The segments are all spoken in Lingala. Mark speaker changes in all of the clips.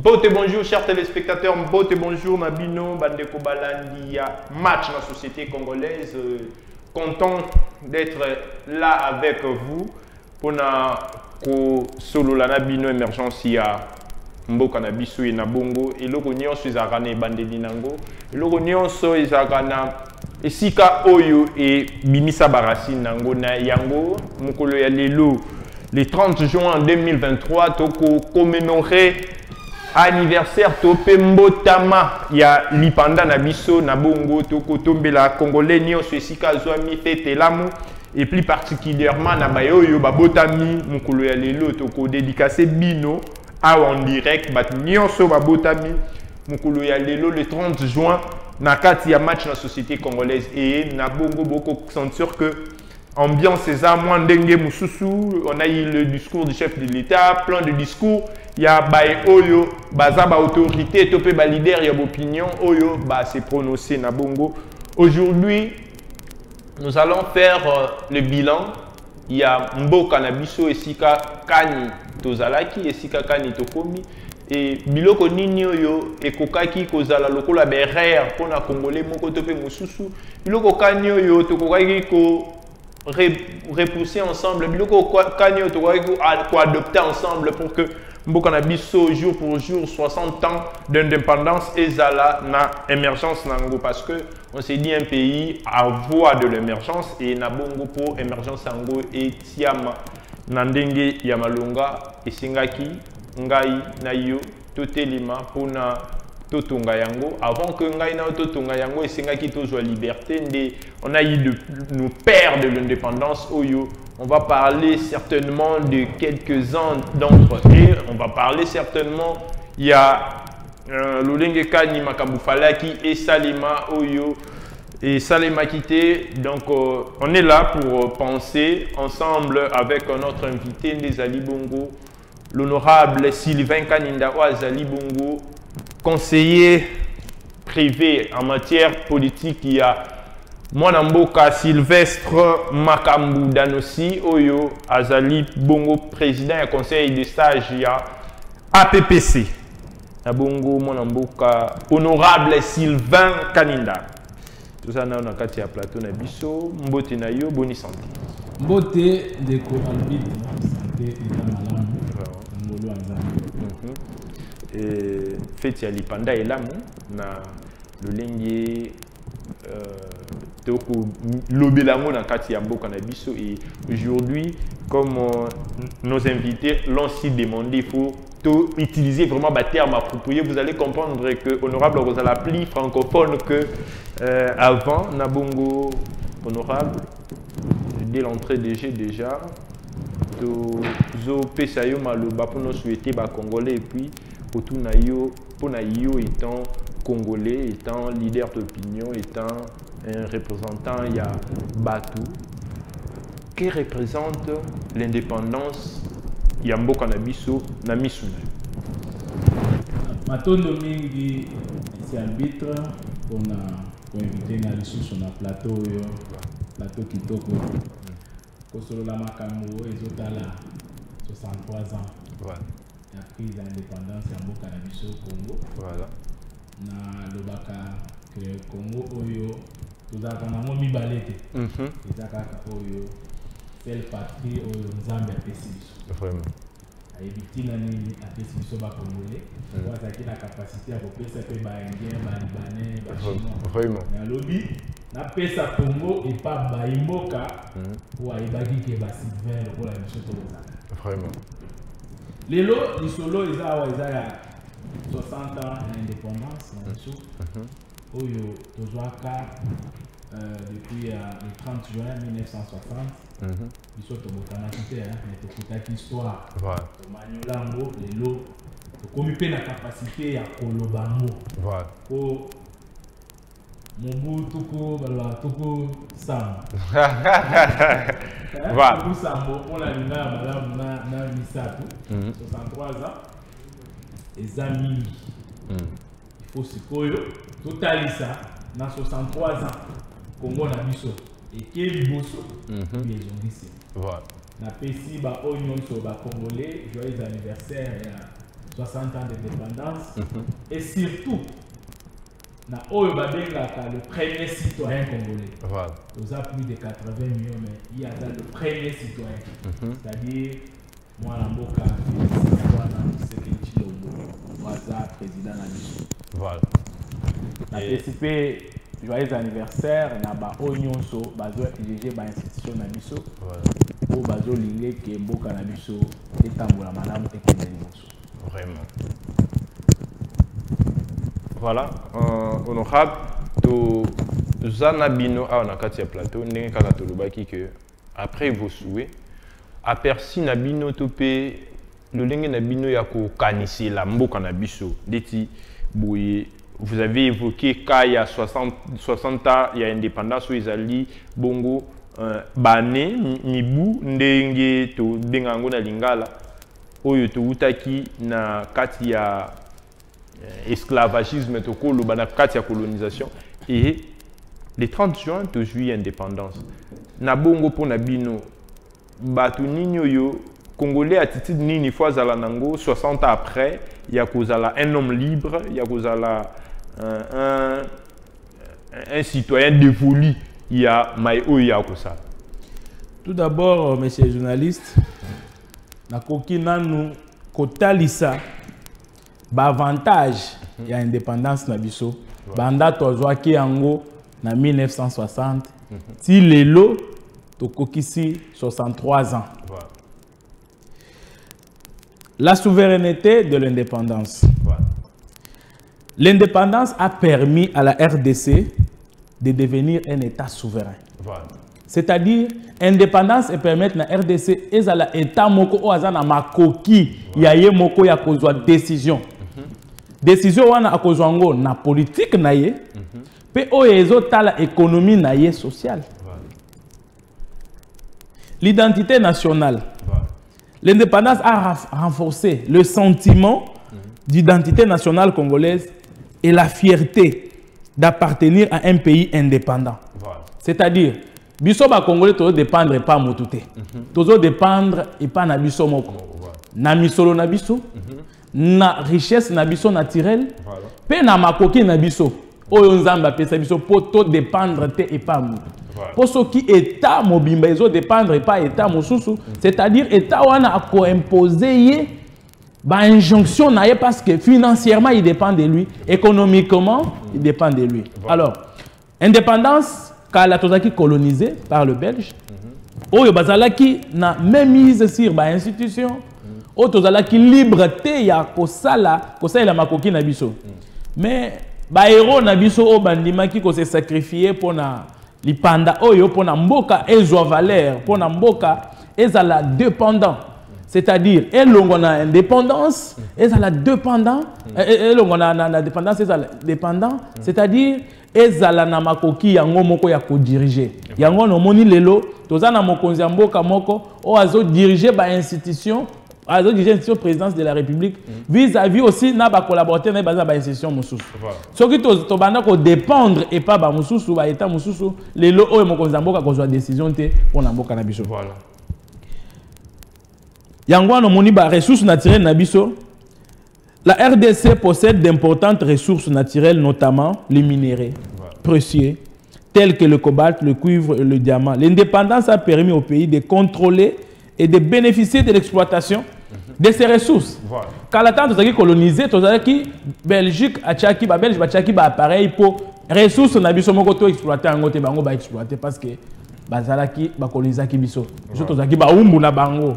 Speaker 1: Bote bonjour chers téléspectateurs, bote bonjour Nabino, Bandeko Balandi, match dans la société congolaise. Content d'être là avec vous pour solo la Nabino émergence ya Mboka Nabiso et Nabongo et le nyonso ezakana ebandeli nango et le nyonso ezakana esika oyo et bimisa barasine nango na yango mukolo ya lelo le 30 juin 2023 toko commémorer anniversaire topé mbotama ya lipanda na biso na bongo toko tombela congolais nyonso esika zwami fete lamu et plus particulièrement na bayoyo babotami mukolo ya lelo toko dédicacer bino en direct bat nyonso babotami mukolo ya lelo le 30 juin na kati ya match na société congolaise et na bongo boko sentir que ambiance eza moins ndenge mususu. On a eu le discours du chef de l'État, plein de discours. Il y a bae oyo baza ba autorité topé ba leader ya opinion oyo ba se prononcer na bongo. Aujourd'hui, nous allons faire le bilan. Il y a Mboka Nabiso esika kani tozalaki esika kani tokomi et biloko nini oyo ekokaki kozala lokola berère pona congolais moko topé mususu. Biloko kani oyo tokokaki ko repousser ensemble, biloko kanyo to ko adopter ensemble pour que Mboka Nabiso jour pour jour 60 ans d'indépendance ezala na émergence nango parce que on s'est dit un pays à voie de l'émergence et na bongo pour émergence nango et tiama nandenge ya malonga esingaki ngai na yo totelima pona totonga yango avant que ngai na totonga yango esengaki tozwa liberté nde on a eu nos pères de l'indépendance oyo. On va parler certainement de quelques-uns d'entre eux. On va parler certainement il y a Lolenge Kani Makabufalaki et Salima oyo et Salima Kité. Donc on est là pour penser ensemble avec notre invité Ndezali Bongo, l'honorable Sylvain Kaninda Azali Bongo, conseiller privé en matière politique. Il y a Mwanamboka Sylvestre Makambu Danossi Oyo Azali Bongo, président et conseil de stage il y a APPC. Na Bongo Mwanamboka honorable Sylvain Kaninda. Tout ça na kati ya plateau na biso, mbote na yo, boni santé.
Speaker 2: Mbote de ko arbitre santé et malamu. Ngolo anzami.
Speaker 1: Feti ya lipanda elamu na lolenge toko lobelango na kati ya Mboka Nabiso et aujourd'hui comme nos invités l'ont si demandé, il faut utiliser vraiment des termes appropriés. Vous allez comprendre que honorable Rosala plus francophone que avant Nabongo honorable dès l'entrée des jeux déjà to pesayo maloba pour nous souhaiter ba congolais et puis autour na yo pour na yo étant congolais, étant leader d'opinion, étant un représentant, il y a Batou. Qui représente l'indépendance il y a Mboka Nabiso na Misuna?
Speaker 2: Matondo mingi c'est arbitre pour inviter na sur na plateau yo plateau kitoko. Kosolo la makambo ezotala 63 ans.
Speaker 1: Voilà.
Speaker 2: La prise d'indépendance ya Mboka Nabiso Congo.
Speaker 1: Voilà.
Speaker 2: Na lobaka que Congo oyo tozaka nango mibale te ezaka oyo seule patrie oyo nzambe apesi biso
Speaker 1: vraiment
Speaker 2: ayebi ntina nini apesi biso bacongolais bazalaki na capacité ya kopesa mpe baindien balibanais bachinois
Speaker 1: vraiment
Speaker 2: nalobi napesa Congo epa bayimboka po ayebaki ke basylvain lokola biso tokozala
Speaker 1: vraiment
Speaker 2: lelo lisolo eza awa eza ya 60 ans d'indépendance, Oyo Tozwaka depuis le 30 juin 1960. Ils sont au Botanakité, mais toute histoire. Maniolango, les lots, comme il la capacité à Kolobango.
Speaker 1: Voilà.
Speaker 2: Mobutu Toko Sam.
Speaker 1: Voilà.
Speaker 2: Toko Sambo, on a une madame na Misatu, 63 ans. Les amis, il faut se coller. Total ça, dans 63 ans, Congo Nabiso. Et quel bosso, les gens disent.
Speaker 1: Voilà.
Speaker 2: Na pesi ba oignon sur ba congolais, joyeux anniversaire 60 ans d'indépendance. Et surtout, na Oyo Babengaka, le premier citoyen congolais.
Speaker 1: Voilà.
Speaker 2: Nous avons plus de 80 millions, mais il y a le premier citoyen. C'est-à-dire, moi, Lamboka, président Nabiso.
Speaker 1: Voilà.
Speaker 2: On a participé, joyeux anniversaire, na ba Onyonso, bazo dirigé ba institution Nabiso.
Speaker 1: Voilà.
Speaker 2: Pour bazo lingé que Mboka Nabiso et tambola madame et Kenelimonso.
Speaker 1: Vraiment. Voilà, honorable, to Zanabino a na kati ya plateau, ndenge kaka tolobaki que après vos souhaits, aperçu Nabino topé le lenge Nabino ya ko kanisi la mboka na biso. Deti boye, vous avez évoqué qu'il y a 60 ans, il y a indépendance où ils allaient bongo bane mibu ndenge to dengango na lingala oyo to utaki na kati ya esclavagisme tokolo bana kati ya colonisation et le 30 juin to juillet indépendance na bongo po na bino batu nini oyo congolais attitude nini fois zala nango 60 ans après ya kozala un homme libre ya kozala un citoyen dévolu ya mai oyo ya kosa.
Speaker 2: Tout d'abord, monsieur le journaliste, na koki nanu kotalisa ba avantage ya indépendance na biso banda tozwaki yango na 1960 ti lelo tokokisi 63 ans.
Speaker 1: Voilà.
Speaker 2: La souveraineté de l'indépendance.
Speaker 1: Voilà.
Speaker 2: L'indépendance a permis à la RDC de devenir un État souverain.
Speaker 1: Voilà.
Speaker 2: C'est-à-dire, indépendance et permettre na RDC et à l'État moko o azana makoki yaye moko ya kozwa décision. Décision wana akozwa ngo na politique na ye, pe o ezo tala économie na ye sociale. L'identité nationale. L'indépendance a renforcé le sentiment d'identité nationale congolaise et la fierté d'appartenir à un pays indépendant. C'est-à-dire, biso ba congolais to dépendre pas motuté. Tozo dépendre et pas na biso moko. Na misolo na biso, na richesse na biso naturelle, pe na makoki na biso. Oyo nzamba pesa biso po to dépendre te et pas motu. Pour ceux qui état mobimba ils dépendre et pas état mosusu, c'est-à-dire état wana a imposer ba injonction na ye parce que financièrement il dépend de lui, économiquement il dépend de lui. Alors, indépendance quand la tozaki colonisé par le Belge, oyo bazalaki na même mise sur ba institution, oyo tozalaki liberté ya kosala la makoki na biso. Mais ba héros na biso o bandima ki ko se sacrifier pour na lipanda oyo pour na mboka ezwa valeur, pour na mboka ezala dépendant. C'est-à-dire, elongo na indépendance, ezala dépendant, elongo na dépendance ezala dépendant, c'est-à-dire ezala na makoki yango moko ya ko diriger. Yango no moni lelo, tozana mokonzi ya mboka moko o azo diriger ba institution, azo diriger institution présidence de la République vis-à-vis aussi na ba collaborateur na ba institution mosusu. Ce qui to banda ko dépendre et pas ba mosusu ba état mosusu, lelo o mokonzi ya mboka ko zwa décision te pour na mboka na biso. Voilà. Yangwano moni ba ressources naturelles na biso. La RDC possède d'importantes ressources naturelles, notamment les minéraux précieux, tels que le cobalt, le cuivre et le diamant. L'indépendance a permis au pays de contrôler et de bénéficier de l'exploitation de ces ressources. Quand la temps de coloniser, qui Belgique a tchaki, ba Belge ba tchaki ba appareil pour ressources na biso moko to exploiter en gote bango ba exploiter parce que bazalaki ba coloniser ki biso. Biso tozaki ba umbu na bango.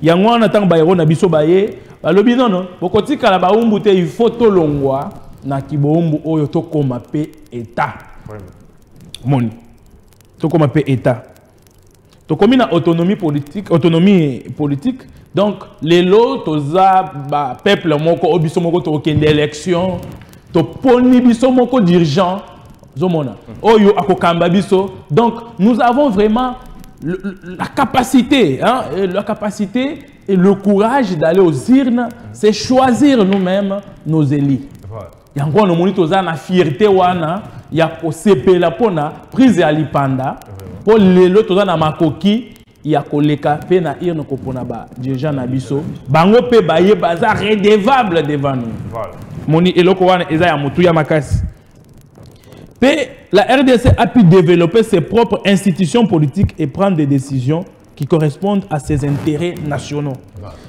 Speaker 2: Yango on attend ba héros na biso ba ye balobi non bokoti kala ba umbu te il faut to longwa na kibombu oyo to koma pe état. Moni. To koma pe état. To komi na autonomie politique. Donc les lots toza ba peuple moko obiso moko to kende élection to poni biso moko dirigeant zomona oyo akokamba biso. Donc nous avons vraiment la capacité, hein, et le courage d'aller aux urnes, c'est choisir nous-mêmes nos élus. Il y a encore une fierté, il y a une prise à l'ipanda, pour les autres, il y a makoki, ya koleka pe na ir no kopona ba dirigeant na biso bango pe baye baza redevable devant nous. Voilà. Moni eloko wana eza ya mutu ya makasi. Pe la RDC a pu développer ses propres institutions politiques et prendre des décisions qui correspondent à ses intérêts nationaux.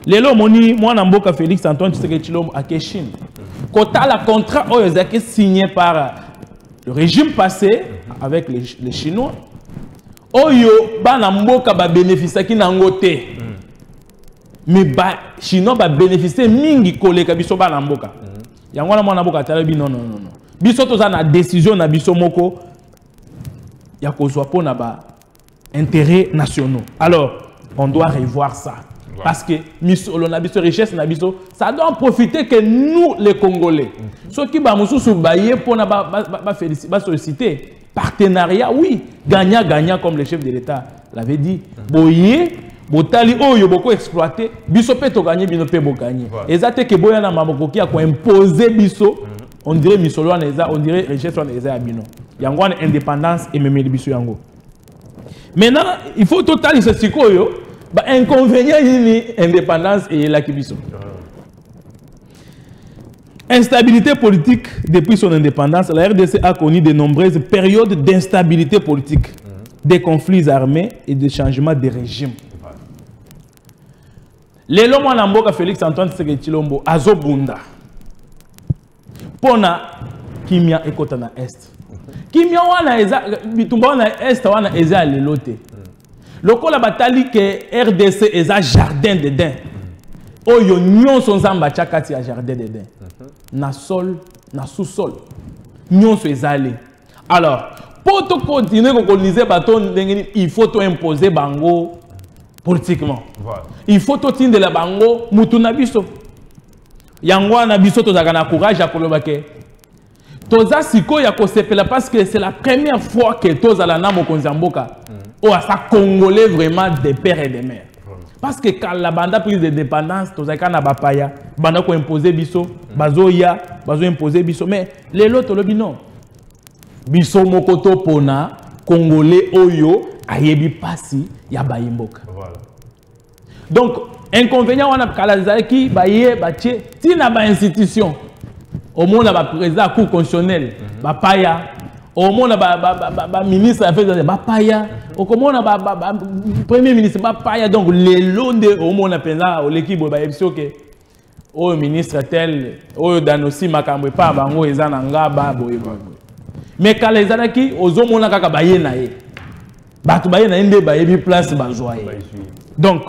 Speaker 2: Lelo moni mwana mboka Félix Antoine Tshisekedi Tshilombo a Chine. Kota la contrat oyo ezaki signé par le régime passé avec les Chinois. Oyo bana mboka ba bénéficier ki nango te. Mais ba Chinois ba bénéficier mingi koleka biso bana mboka. Yango na mwana mboka tala non. Biso toza na décision na biso moko ya kozwa pona ba intérêts nationaux. Alors, on doit revoir ça. Wow. Parce que misolo na biso richesse na biso, ça doit en profiter que nous les Congolais. Ceux qui ba mususu baye pona ba solliciter partenariat, oui, gagnant comme le chef de l'État l'avait dit. Boye botali oyo boko exploiter, biso pe to gagner bino pe bo gagner. Ezate ke boya na maboko ki a ko imposer biso. On dirait misolo na eza, on dirait richesse na eza bino. Yango na indépendance et même biso yango. Maintenant, il faut total ce sikoyo, ba inconvénient ni indépendance et la kibiso. Instabilité politique depuis son indépendance, la RDC a connu de nombreuses périodes d'instabilité politique, des conflits armés et des changements de régime. Lelo mwana mboka Félix Antoine Tshisekedi Tshilombo azobunda. Pona kimia ekota na est. Kimia wana eza bitumba wana est wana eza lelote. Lokola batali ke RDC eza jardin d'Éden. Oyo nyonso nzamba chakati ya jardin d'Éden. Na sol, na sous-sol. Nyonso ezali. Alors, pour to continuer à coloniser baton, il faut to imposer bango politiquement. Voilà. Il faut to tinde la bango mutuna biso. Yangwa na biso to zakana courage ya kolobake. Toza siko ya kosepela parce que c'est la première fois que toza la namo konzamboka. Oh, ça congolais vraiment des pères et des mères. Parce que quand la banda prise de dépendance, toza na bapaya, banda ko imposer biso, bazoya, bazo imposer biso, mais les loto lobi non. Biso mokoto pona congolais oyo ayebi pasi ya bayimboka. Voilà. Donc inconvénient wana kalazaki baye batie tina ba institution. Au monde ba président cour constitutionnel, ba paya. Au monde ba ministre affaires ba paya. Au monde ba premier ministre ba paya. Donc les londe au monde penza au l'équipe ba yebso ke au ministre tel au danosi makambo pa bango eza na ngaba boye boye. Mais quand les anaki ozo mona kaka baye na ye. Batu baye na inde ba yebi place ba joie. Donc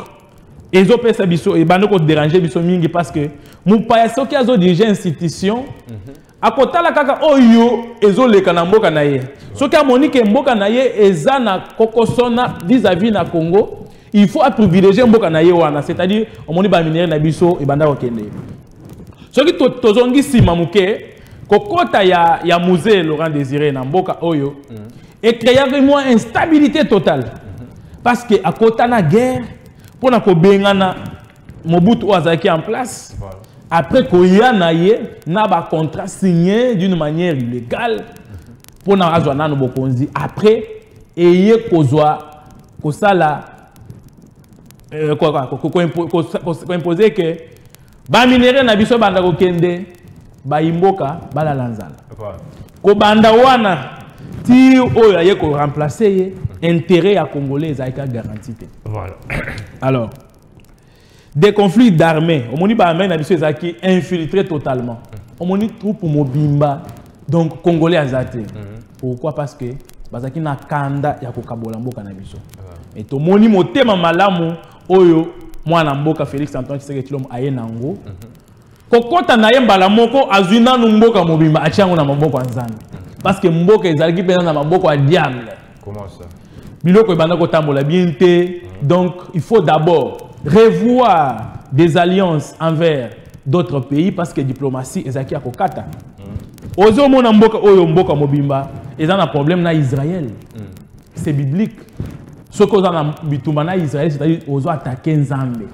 Speaker 2: ezo pesa biso e bando ko déranger biso mingi parce que mu paya soki azo diriger institution akotala kaka oyo ezo leka na mboka na ye. Soki amonike mboka na ye eza na kokosona vis-à-vis na Congo, il faut privilégier mboka na ye wana, c'est-à-dire omoni ba minere na biso e banda kokende. Soki tozongi sima muke kokota ya musée Laurent Désiré na mboka oyo et créer vraiment instabilité totale. Parce que à kota na guerre pour na ko bengana Mobutu Ozaki en place. Voilà. Après koya na ye na ba contrat signé d'une manière illégale pour na azwana no bokonzi après eye kozwa kosala ko imposer que ba minere na biso banda ko kende ba imboka bala lanzala. Ko banda wana ti oyo aye ko remplacer ye intérêt à congolais ezaka garanti. Voilà. Alors des conflits d'armée, on moni ba armée na biso ezaki infiltré totalement. On moni troupe mobimba donc congolais azate. Pourquoi? Parce que bazaki na kanda ya kokabola mboka na biso. Et to moni motema malamu oyo mwana mboka Félix Antoine Tshisekedi Tshilombo aye nango. Kokota na ye mbala moko azwina nu mboka mobimba achango na maboko nzambe. Parce que mboka ezalaki pena na maboko ya diable. Comment ça? Biloko ebanda kotambola bien te. Donc il faut d'abord revoir des alliances envers d'autres pays parce que diplomatie ezaki ya kokata. Ozo mona mboka oyo mboka mobimba ezana un problème na Israël. C'est biblique. Ce qu'on a bitumba na Israël, c'est-à-dire ozo attaquer Nzambe.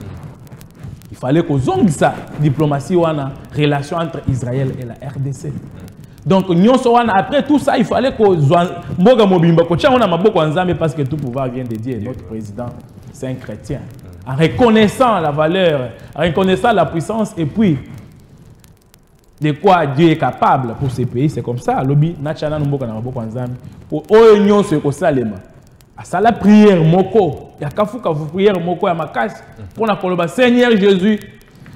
Speaker 2: Il fallait qu'on zongue ça diplomatie ou une relation entre Israël et la RDC. Donc après tout ça, il fallait qu'on mboka mobimba ko tcha on a maboko Nzambe parce que tout pouvoir vient de Dieu, notre président saint chrétien. En reconnaissant la valeur, en reconnaissant la puissance, et puis de quoi Dieu est capable pour ces pays, c'est comme ça. Lobby, Nachana Numboka Namabo Kwanzami, pour Oignon se Kosalema. À ça la prière moko, il y a Kafuka prière moko à ma casse pour la Koloba. Seigneur Jésus,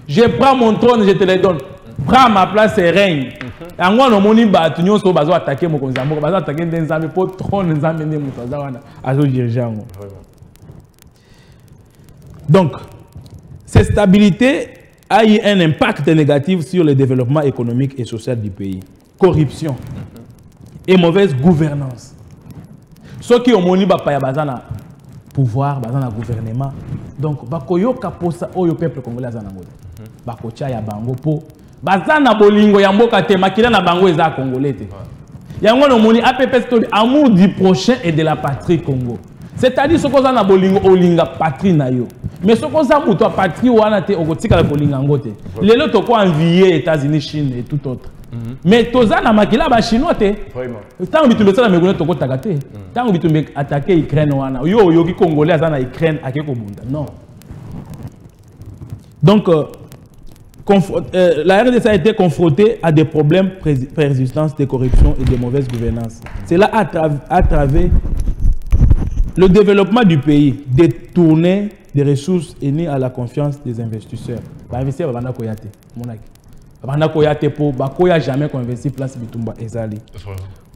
Speaker 2: je prends mon trône, je te le donne. Prends ma place et règne. Et moi, on m'a battu, on a besoin d'attaquer mon conzamo, on a besoin d'attaquer des amis pour trône, des amis de Moutazawana, à ce dirigeant. Donc, cette stabilité a eu un impact négatif sur le développement économique et social du pays. Corruption et mauvaise gouvernance. Ceux qui ont moni bapaya bazana pouvoir, bazana gouvernement. Donc, bakoyo kaposa oyo peuple congolais azana ngode. Bakocha ya bango po bazana bolingo ya mboka te makila na bango eza congolais te. Yango no moni APP story amour du prochain et de la patrie Congo. C'est-à-dire ce qu'on a na bolingo olinga patrie na yo. Mais ce qu'on a muto patrie wana te okotika la bolinga ngote. Lelo to ko envier États-Unis, Chine et tout autre. Mais toza na makila ba chinois te. Vraiment. Tant bitumbe sala megono to ko takate. Tant bitumbe attaquer Ukraine wana. Yo yoki congolais azana Ukraine akeko bunda. Non. Donc la RDC a été confrontée à des problèmes persistants de corruption et de mauvaise gouvernance. C'est là à travers le développement du pays, détourner des ressources et ni à la confiance des investisseurs. Investir Babana Koyate, Babana Koyate pour Bakoya jamais qu'on investit place Bitumba Ezali.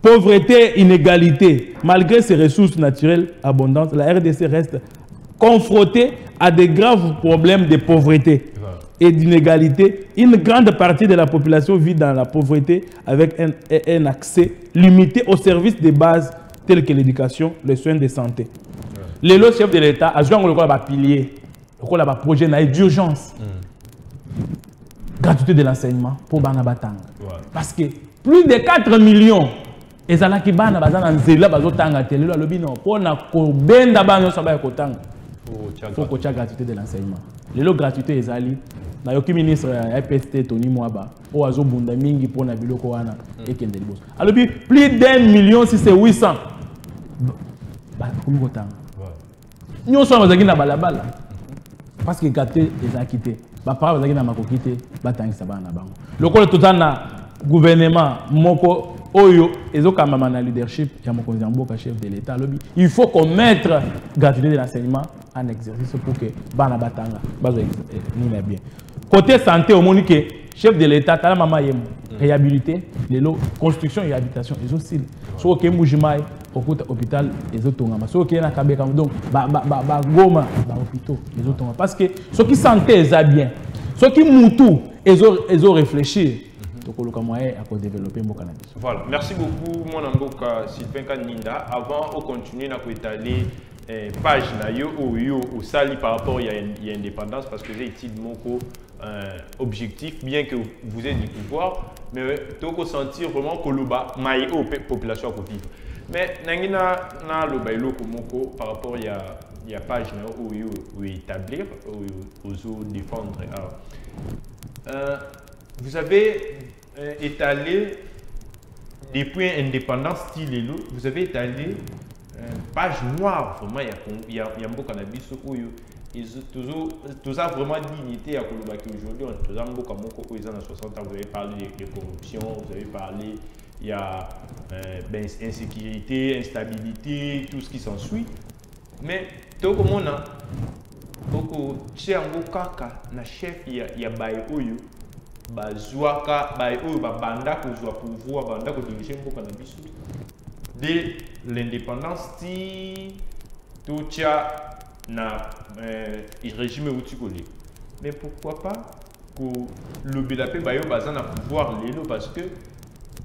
Speaker 2: Pauvreté, inégalité. Malgré ses ressources naturelles abondantes, la RDC reste confrontée à des graves problèmes de pauvreté et d'inégalité. Une grande partie de la population vit dans la pauvreté avec un accès limité aux services de base tels que l'éducation, les soins de santé. Les lots chefs de l'État a joué un pilier, un projet d'urgence. Gratuité de l'enseignement pour Bana Batang. Parce que plus de 4 millions et ça qui Bana Bazana Nzela Bazotanga télé le bino pour na ko benda bano sabaya kotanga. Faut que tu aies gratuité de l'enseignement. Les lots gratuité ezali na yoki ministre ya FPST Tony Mwaba o azo bunda mingi pour na biloko wana et kende liboso. Alors plus d'1 million si c'est 800. Bah comme kotanga. Nous sommes na balabala. Parce que gâté les quitté. Bah par exemple na makokité batangi sabana bango. Lokolo totana gouvernement moko oyo ezokamba na leadership ya mokonzi mboka chef de l'État lobby. Il faut qu'on mette gratuité de l'enseignement en exercice pour que bana batanga bazo ni bien. Côté santé au monique chef de l'État tala mama yemo réhabilité les lots construction et habitation ils aussi so ke mujimai okuta hôpital les autres ngama so ke na kabeka donc ba goma ba hôpitaux les autres parce que ceux qui santé ça bien ceux qui mutu ils ont réfléchir donc le moyen à développer mon cannabis.
Speaker 1: Voilà, merci beaucoup mon amboka Sylvain Kaninda. Avant on continue na ko étaler page na yo au sali par rapport il y a indépendance parce que j'ai étudié mon objectif bien que vous êtes du pouvoir mais donc on sentir vraiment que le bas maïo population à vivre mais nangina na le bailo komoko par rapport il y a page na où établir aux défendre vous avez étalé des points indépendants style vous avez étalé page noire vraiment il y a beaucoup de cannabis tout ça vraiment dignité à Kolobaki aujourd'hui on a beaucoup de 60 ans vous avez parlé de corruption vous avez parlé il y a insécurité instabilité tout ce qui s'ensuit mais tout comme on a beaucoup de kaka na chef il y a baï oyo bazouaka baï oyo banda ko zwa pouvoir banda ko diriger beaucoup cannabis dès l'indépendance tout tcha na régime outikoli mais pourquoi pas que le BLAP bayo bazan na pouvoir lelo parce que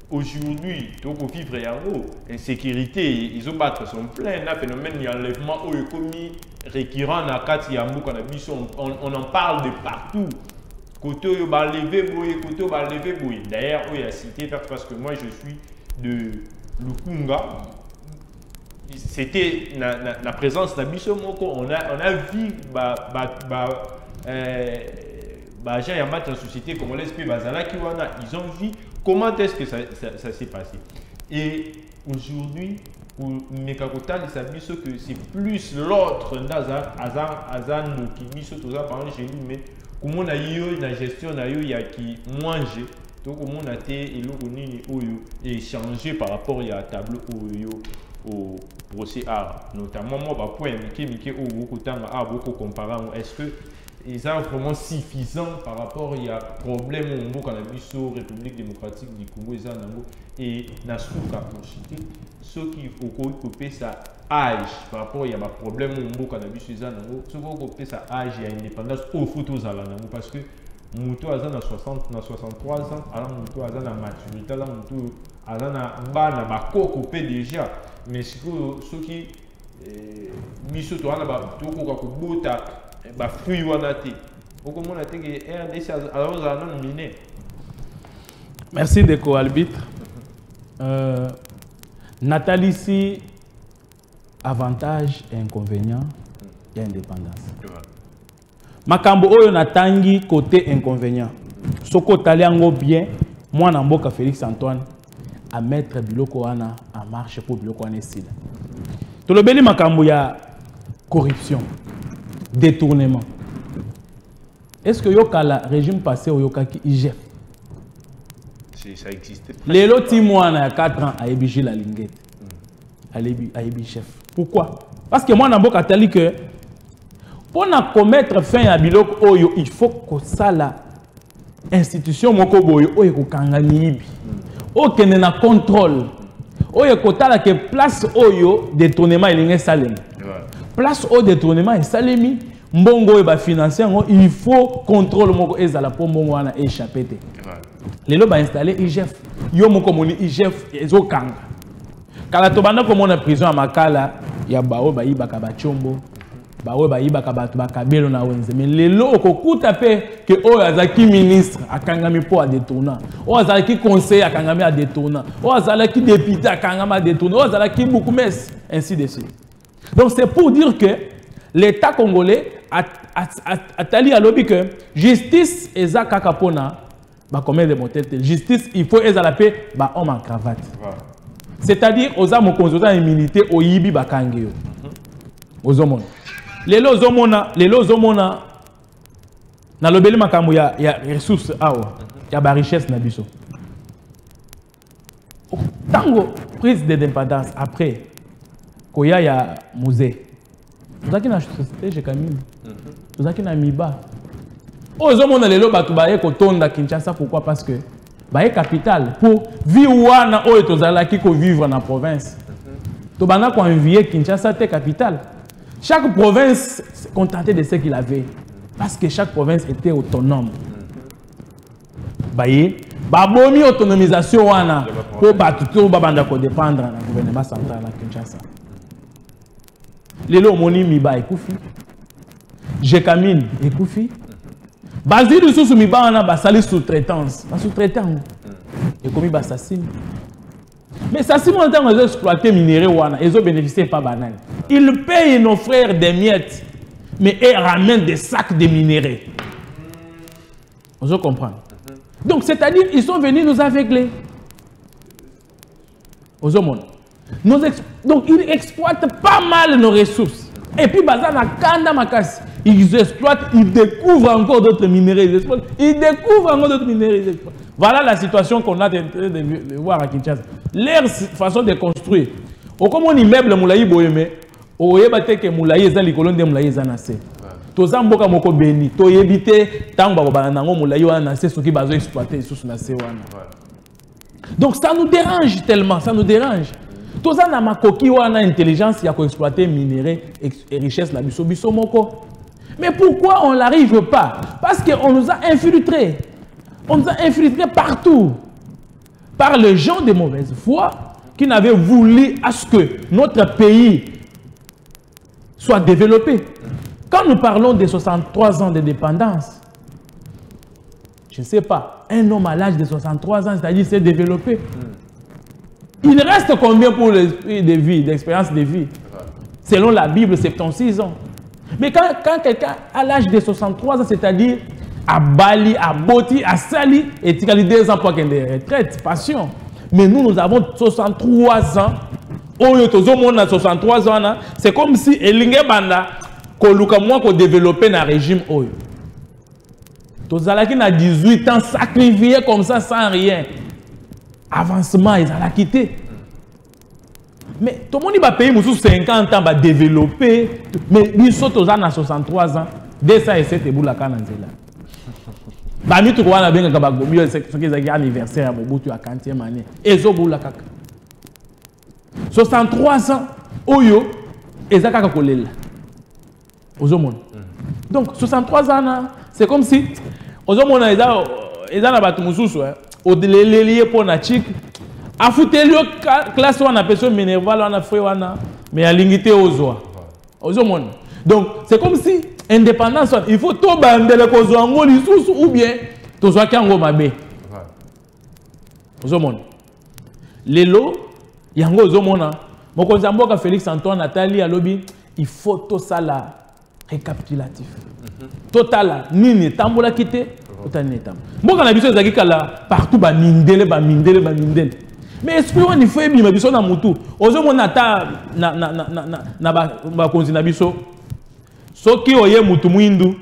Speaker 1: aujourd'hui tout vivre yango insécurité ils ont battre son plein na phénomène d'enlèvement au commis récurrent na kati ya mboka na biso on en parle de partout côté yo ba lever boy côté ba lever boy d'ailleurs il a cité parce que moi je suis de Lukunga. C'était la présence d'Abisso Moko, on a vu gens y a en société congolaise puis ils ont vu comment est-ce que ça s'est passé. Et aujourd'hui, Mekakotali Sabiso que c'est plus l'autre Azan qui biso toza par exemple mais comment on a eu la gestion na yo ya qui manger donc comment on a été eloko nini oyo échanger par rapport à tableau oyo au procès art notamment moi ba point mike au beaucoup tanga a beaucoup comparant est-ce que ils sont vraiment suffisant par rapport à problème au Congo cannabis République démocratique du Congo et na souka consulter ceux qui faut couper sa âge par rapport à problème au Congo cannabis ceux qui couper sa âge et indépendance au photos à la parce que Moutou a 60 na 63 ans alors Moutou a na maturité là Moutou a na bana ba couper déjà mais ceux qui biso to ala ba to ko ko bota ba fruit wana te okomona te ke RDC alors za non miné.
Speaker 2: Merci de co-arbitre. Nathalie ici avantage et inconvénient et indépendance. Makambo oyo natangi côté inconvénient. Soko taliango bien moi na mboka Félix Antoine à mettre biloko wana en marche pour biloko wana esila. Tolobeli makambo ya corruption, détournement. Est-ce que yoka régime passé au yoka ki IGF?
Speaker 1: Ça existait.
Speaker 2: Les lots Timouana il y a 4 ans à Ebiji la linguette. À Ebi chef. Pourquoi? Parce que moi, je suis que pour commettre fin à Bilok Oyo, il faut que ça la institution moko boyo oyo ko kangani ibi. O kene na contrôle. Oyo ko tala que place oyo détournement il salemi. Place au détournement et salemi mbongo e ba financer il faut contrôle moko ezala po mbongo wana échapper te. Les lots ba installer IGF. Yo moko moni IGF ezo kanga. Kala tobanda ko mona prison à Makala ya bao ba yibaka ba chombo. Bawe ba yibaka batu bakabelo na wenze mais lelo okokuta pe que o azaki ministre akangami po a détourner o azaki conseiller akangami a détourner o azaki député akangami a détourner o azaki beaucoup mes ainsi de suite. Donc c'est pour dire que l'État congolais a tali à lobby que justice eza kaka pona ba commettre des mortels justice il faut eza la paix ba homme en cravate. C'est-à-dire aux âmes consultants immunité au yibi bakangeo aux hommes. Les lozomona na lobeli makambo ya ressources awa ya ba richesse na biso. Tango prise d'indépendance après koya ya musée. Tozaki na société je kamini. Tozaki na miba. Ozomona lelo batu baye kotonda Kinshasa pourquoi parce que baye capitale pour vivre na oyo tozalaki ko vivre na province. To bana ko envier Kinshasa te capitale. Chaque province s'est contentée de ce qu'il avait. Parce que chaque province était autonome. Baye, babomi autonomisation wana pour batuto babanda ko dépendre na gouvernement central na Kinshasa. Lelo moni miba ekufi. Jekamine ekufi. Bazili sous miba wana basali sous-traitance. Ba sous-traitant. Et comme bassasine. Mais ça, si on a exploité minéraux, ils ont bénéficié pas banal. Ils payent nos frères des miettes, mais ils ramènent des sacs de minéraux. Vous comprenez? Donc, c'est-à-dire, ils sont venus nous aveugler. Vous comprenez? Donc, ils exploitent pas mal nos ressources. Et puis, ils exploitent, ils découvrent encore d'autres minéraux. Ils découvrent encore d'autres minéraux. Voilà la situation qu'on a de voir à Kinshasa. Leur façon de construire. Au comme on immeuble moulaï boyeme, au yebate que moulaï est l'icône de moulaï zanase. Toza mboka moko beni, to yebite tango ba nango moulaï wana c'est ce qui bazo exploiter sous na wana. Donc ça nous dérange tellement, ça nous dérange. Toza na makoki wana intelligence ya ko exploiter minéraux et richesse la biso moko. Mais pourquoi on n'arrive pas? Parce qu'on nous a infiltrés. On nous a infiltrés partout par les gens de mauvaise foi qui n'avaient voulu à ce que notre pays soit développé. Quand nous parlons de 63 ans de dépendance, je ne sais pas, un homme à l'âge de 63 ans, c'est-à-dire s'est développé. Il reste combien pour l'esprit de vie, d'expérience de vie? Selon la Bible, 76 ans. Mais quand quelqu'un à l'âge de 63 ans, c'est-à-dire à Bali, à Boti, à Sali, et il y a 2 ans pour qu'il y ait des retraites, passion. Mais nous avons 63 ans Oyo tozo mona 63 ans, c'est comme si elinge banda ko luka moi ko développer na régime oyo. Tozalaki na 18 ans sacrifié comme ça sans rien. Avancement ils allaient quitter. Mais tout le monde va payer 50 ans va développer mais biso toza na 63 ans 207 eboula kana nzela. Ba mi to wana benga ka bagomi ce qui est anniversaire ya Mobutu ya 40e année. Ezo boula kaka. 63 ans oyo ezaka kolela. Ozomona. Donc 63 ans c'est comme si ozomona eza na batu mususu odeleliye pona chik afutelio classe wana peso minerval wana frère wana mais alingité ozwa. Ozomona. Donc c'est comme si indépendance il faut to bandele kozwa ngo lisusu ou bien tozwa kango mabe. Ozomona. Lelo yango ozomona mokonzi mboka Félix Antoine Nathalie alobi il faut to sala récapitulatif. Total nini tambola kité total nini tam. Mboka na biso ezaki kala partout ba mindele. Mais esprit on il faut ebima biso na mutu. Ozomona ta na ba konzi na biso. Soki oye mutu mwindu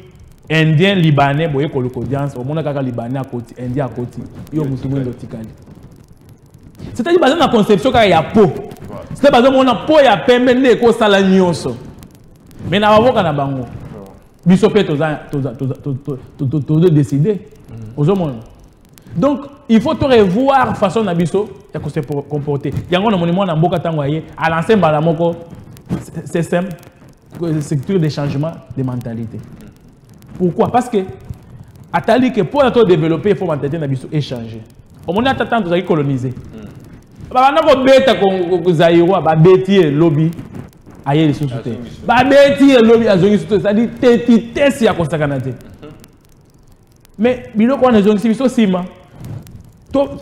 Speaker 2: indien libanais boye koloko audience omona kaka libanais à côté indien à côté yo mutu mwindu tikali. C'est-à-dire basé na conception kaka ya peau. C'est basé mona peau ya pembe ne ko sala nyonso. Mais na baboka na bango. Biso pe to décider. Donc il faut te revoir façon na biso ya ko se comporter. Yango na monimo na mboka tango aye à l'ancien bala moko système structure de changement de mentalité. Pourquoi? Parce que atali que pour être développé il faut mentalité na biso échanger. Au moment où tu as colonisé. Bana ko beta ko zairo ba beti lobby aye les sous-soutés. Ba beti lobby azongi sous c'est-à-dire tesi ya konsakanate. Mais biloko na zongi biso sima.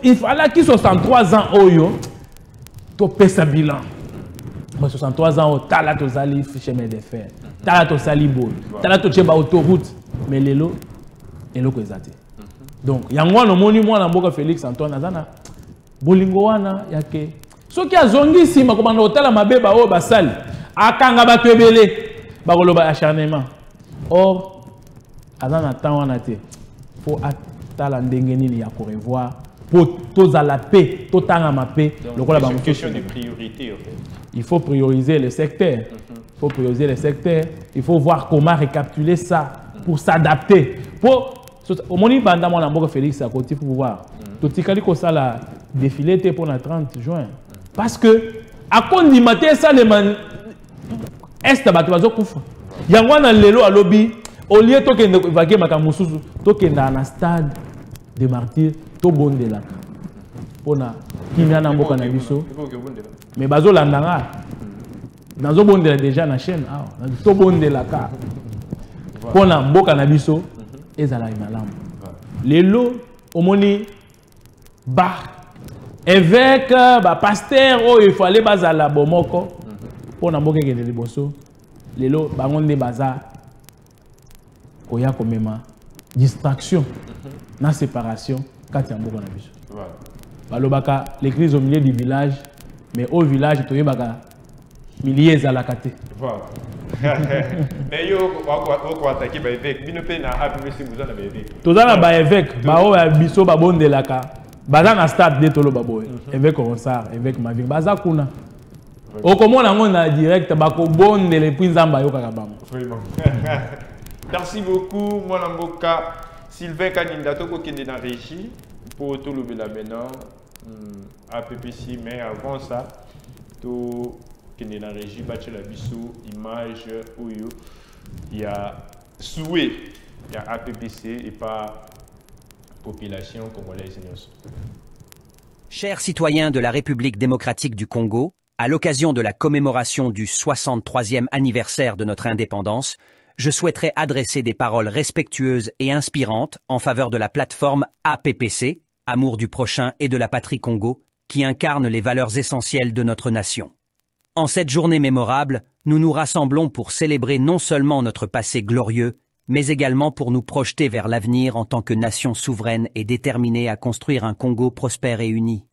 Speaker 2: Il fallait qu'il 63 ans oyo to pesa bilan. 63 ans tala to zali chemin de fer. Tala to salibo. Tala to cheba autoroute mais lelo eloko ezate. Donc yango no moni mwana mboka Félix Antoine Azana bolingo wana yake soki azongi sima ko banda otala mabeba o basali akanga bato ebele bakoloba acharnement. Or azana temps wana te faut atala ndenge nini ya ko revoir pour toza la paix totanga ma paix lokola ba
Speaker 1: question de priorité en fait.
Speaker 2: Il faut prioriser le secteur. Il faut prioriser le secteur. Il faut voir comment récapituler ça pour s'adapter. Pour au moment où banda mwana mboka Félix à côté pour voir totikali ko sala défilé pour le 30 juin parce que à condimenter ça les man est bato bazo kufa yango na lelo alobi au lieu to kende évacuer makamususu to kende na stade de martyrs to bondela pona kimia na mboka na biso mais bazo landanga nazo bondela déjà na chaîne to bondela ka pona mboka na biso ezala malamu lelo omoni ba évêque ba pasteur o il fallait bazala bomoko pona mboka ngende liboso lelo bango nde baza koya komema distraction na séparation kati ya mboka na biso balobaka l'église au milieu du village mais au village toyebaka milliers ezalaka te.
Speaker 1: Mais yo ko attaquer ba évêque bino pe na APPC vous na ba évêque
Speaker 2: tozana ba évêque ba o ya biso ba bondelaka baza na stade de tolo baboy évêque Ronsard évêque Maving baza kuna okomona ngo na direct ba ko bondele puis nzamba yo kaka bango.
Speaker 1: Merci beaucoup mwana mboka Sylvain Kaninda toko kende na régie pour tout le bela maintenant APPC mais avant ça to kende na régie batche la biso image oyo il y a souhait il y a APPC et pas population congolaise.
Speaker 3: Chers citoyens de la République démocratique du Congo, à l'occasion de la commémoration du 63e anniversaire de notre indépendance, je souhaiterais adresser des paroles respectueuses et inspirantes en faveur de la plateforme APPC, Amour du prochain et de la patrie Congo, qui incarne les valeurs essentielles de notre nation. En cette journée mémorable, nous nous rassemblons pour célébrer non seulement notre passé glorieux, mais également pour nous projeter vers l'avenir en tant que nation souveraine et déterminée à construire un Congo prospère et uni.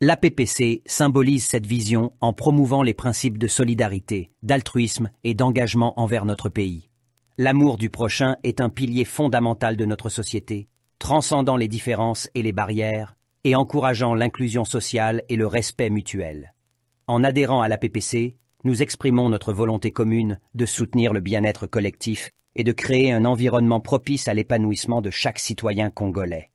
Speaker 3: L'APPC symbolise cette vision en promouvant les principes de solidarité, d'altruisme et d'engagement envers notre pays. L'amour du prochain est un pilier fondamental de notre société, transcendant les différences et les barrières et encourageant l'inclusion sociale et le respect mutuel. En adhérant à l'APPC, nous exprimons notre volonté commune de soutenir le bien-être collectif et de créer un environnement propice à l'épanouissement de chaque citoyen congolais.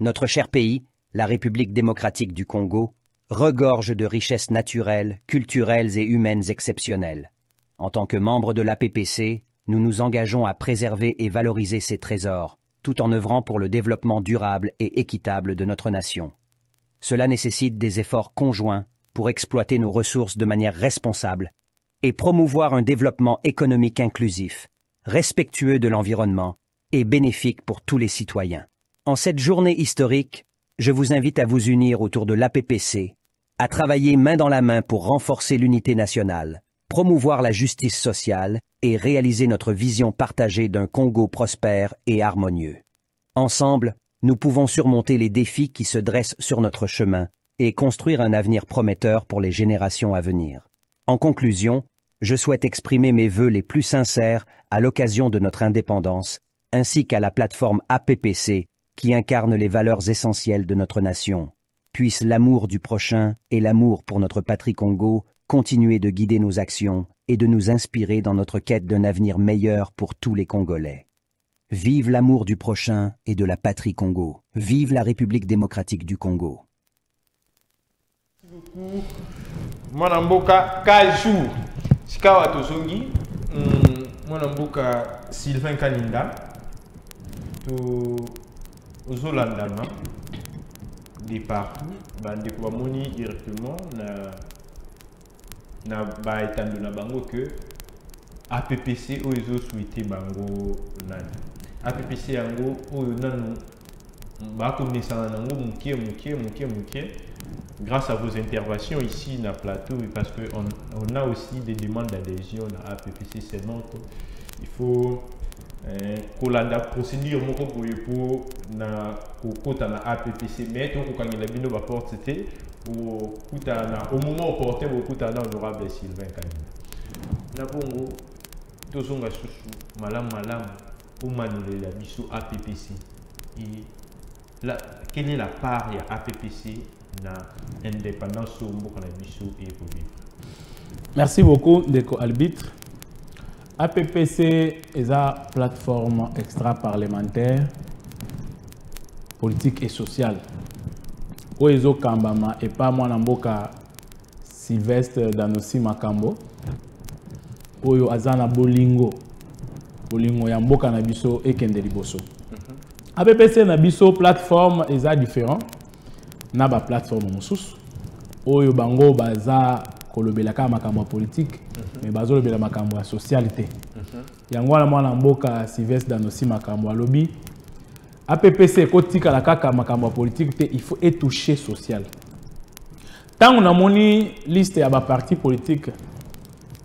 Speaker 3: Notre cher pays, la République démocratique du Congo, regorge de richesses naturelles, culturelles et humaines exceptionnelles. En tant que membre de l'APPC, nous nous engageons à préserver et valoriser ces trésors, tout en œuvrant pour le développement durable et équitable de notre nation. Cela nécessite des efforts conjoints pour exploiter nos ressources de manière responsable et promouvoir un développement économique inclusif, respectueux de l'environnement et bénéfique pour tous les citoyens. En cette journée historique, je vous invite à vous unir autour de l'APPC, à travailler main dans la main pour renforcer l'unité nationale, promouvoir la justice sociale et réaliser notre vision partagée d'un Congo prospère et harmonieux. Ensemble, nous pouvons surmonter les défis qui se dressent sur notre chemin et construire un avenir prometteur pour les générations à venir. En conclusion, je souhaite exprimer mes vœux les plus sincères à l'occasion de notre indépendance, ainsi qu'à la plateforme APPC, qui incarne les valeurs essentielles de notre nation. Puisse l'amour du prochain et l'amour pour notre patrie Congo continuer de guider nos actions et de nous inspirer dans notre quête d'un avenir meilleur pour tous les Congolais. Vive l'amour du prochain et de la patrie Congo. Vive la République démocratique du Congo.
Speaker 1: Merci beaucoup. Mwanamboka Kaju Sikawa Tozongi, Mwanamboka Sylvain Kaninda, to Ozolandama, des partout, bande ko bamoni directement na ba etando na bango que APPC oyo souhaité bango nani. APPC yango oyo nanu ba connaissance nango mukie grâce à vos interventions ici dans le plateau, parce qu'on a aussi des demandes d'adhésion à APPC seulement. Il faut qu'on ait la procédure pour na APPC, mais quand il a bien la porte, c'était au moment opportun, au honorable Sylvain Kaninda. Na bongo, tozonga susu, malam, au manuel la biso APPC. Et là, quelle est la part de APPC na indépendance au mboka na biso et pour vivre?
Speaker 2: Merci beaucoup, Ndeko Albitre. APPC est une plateforme extra-parlementaire, politique et sociale. Oezo Kambama et pas moi Namboka Sylvestre Danossi Makambo. Oyo Azana Bolingo. Bolingo ya mboka na biso et Kende Liboso. APPC na biso plateforme est différent. Na ba plateforme mosusu. Oyo bango baza kolobelaka makambo politique. Mais bazo le makambo ya socialité. Yango wana mwana mboka Sylvestre Danossi Makambo lobby. APPC kotika la kaka makambo politique, il faut toucher social. Tant on a moni liste ya ba parti politique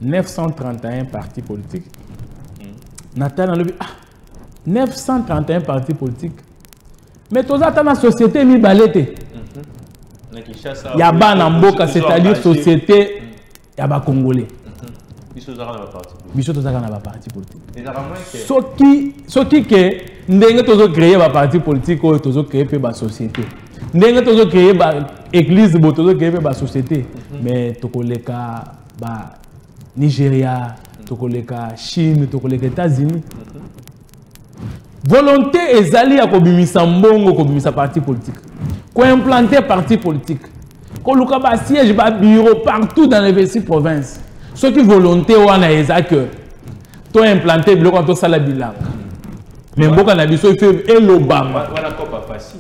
Speaker 2: 931 partis politiques. Nathan lobby 931 partis politiques. Mais tous dans la société mi balete. Il y a bana mboka, c'est-à-dire société ya ba congolais. Biso tozaka na ba parti politique. Soki ke ndenge tozo créer ba parti politique ou tozo créer pe ba société. Ndenge tozo créer ba église bo tozo créer pe ba société. Mais tokoleka ba Nigeria, tokoleka Chine, tokoleka États-Unis. Volonté ezali ya kobimisa mbongo kobimisa parti politique. Ko implanter parti politique. Ko luka ba siège ba bureau partout dans les 26 provinces. Ce qui volonté wana eza que to implanter biloko to sala bilanga. Mais mboka na biso il faut elobama.
Speaker 1: Voilà pas facile.